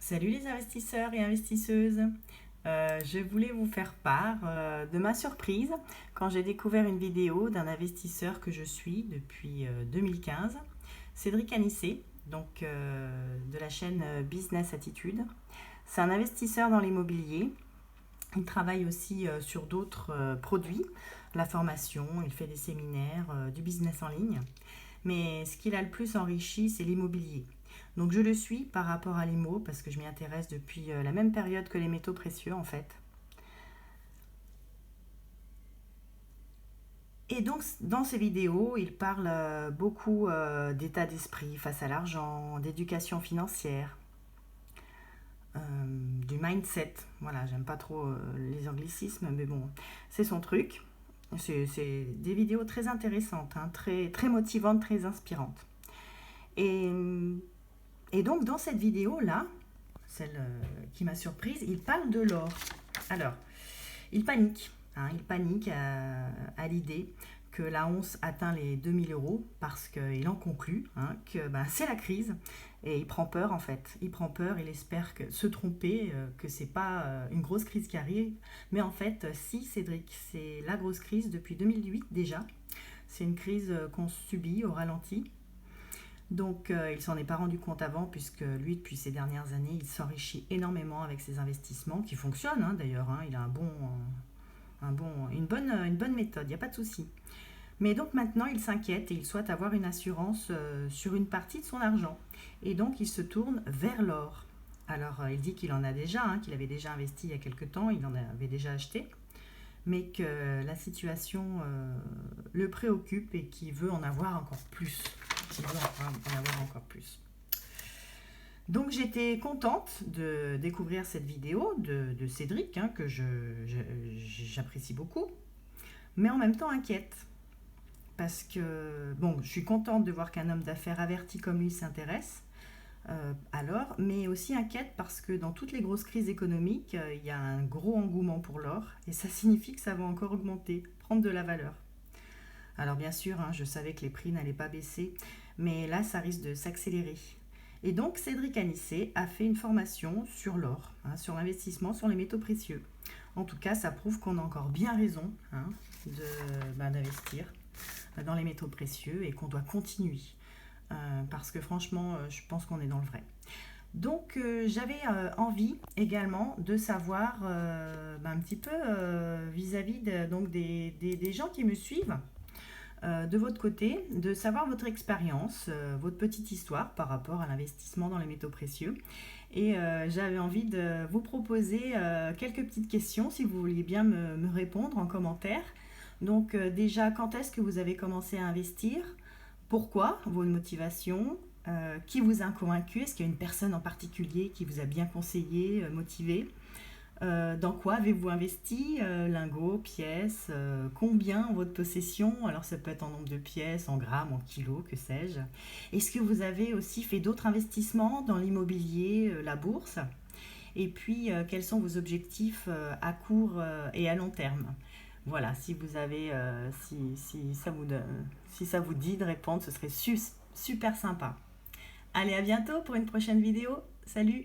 Salut les investisseurs et investisseuses. Je voulais vous faire part de ma surprise quand j'ai découvert une vidéo d'un investisseur que je suis depuis 2015, Cédric Anissé, donc de la chaîne Business Attitude. C'est un investisseur dans l'immobilier. Il travaille aussi sur d'autres produits, la formation, il fait des séminaires, du business en ligne. Mais ce qui l'a le plus enrichi, c'est l'immobilier. Donc je le suis par rapport à l'IMO parce que je m'y intéresse depuis la même période que les métaux précieux en fait. Et donc dans ces vidéos, il parle beaucoup d'état d'esprit face à l'argent, d'éducation financière, du mindset. Voilà, j'aime pas trop les anglicismes, mais bon, c'est son truc. C'est des vidéos très intéressantes, hein, très motivantes, très inspirantes. Et, et donc dans cette vidéo-là, celle qui m'a surprise, il parle de l'or. Alors, il panique, hein, il panique à l'idée que la once atteint les 2 000 € parce qu'il en conclut que c'est la crise et il prend peur en fait. Il prend peur, il espère se tromper, que c'est pas une grosse crise qui arrive. Mais en fait, si Cédric, c'est la grosse crise depuis 2008 déjà. C'est une crise qu'on subit au ralenti. Donc il s'en est pas rendu compte avant puisque lui depuis ces dernières années il s'enrichit énormément avec ses investissements qui fonctionnent d'ailleurs, il a une bonne méthode, il n'y a pas de souci. Mais donc maintenant il s'inquiète et il souhaite avoir une assurance sur une partie de son argent et donc il se tourne vers l'or. Alors il dit qu'il en a déjà, qu'il avait déjà investi il y a quelque temps, il en avait déjà acheté mais que la situation le préoccupe et qu'il veut en avoir encore plus. Il veut en avoir encore plus. Donc j'étais contente de découvrir cette vidéo de Cédric, que j'apprécie beaucoup, mais en même temps inquiète. Parce que, bon, je suis contente de voir qu'un homme d'affaires averti comme lui s'intéresse, mais aussi inquiète parce que dans toutes les grosses crises économiques, il y a un gros engouement pour l'or et ça signifie que ça va encore augmenter, prendre de la valeur. Alors bien sûr, je savais que les prix n'allaient pas baisser, mais là, ça risque de s'accélérer. Et donc, Cédric Anissé a fait une formation sur l'or, sur l'investissement, sur les métaux précieux. En tout cas, ça prouve qu'on a encore bien raison d'investir dans les métaux précieux et qu'on doit continuer. Parce que franchement, je pense qu'on est dans le vrai. Donc j'avais envie également de savoir un petit peu vis-à-vis des gens qui me suivent, de votre côté, de savoir votre expérience, votre petite histoire par rapport à l'investissement dans les métaux précieux. Et j'avais envie de vous proposer quelques petites questions si vous vouliez bien me répondre en commentaire. Donc déjà, quand est-ce que vous avez commencé à investir? Pourquoi? Vos motivations? Qui vous a convaincu? Est-ce qu'il y a une personne en particulier qui vous a bien conseillé, motivé? Dans quoi avez-vous investi? Lingots, pièces, combien en votre possession? Alors ça peut être en nombre de pièces, en grammes, en kilos, que sais-je. Est-ce que vous avez aussi fait d'autres investissements dans l'immobilier, la bourse? Et puis quels sont vos objectifs à court et à long terme? Voilà, si vous avez, si ça vous dit de répondre, ce serait super sympa. Allez, à bientôt pour une prochaine vidéo. Salut!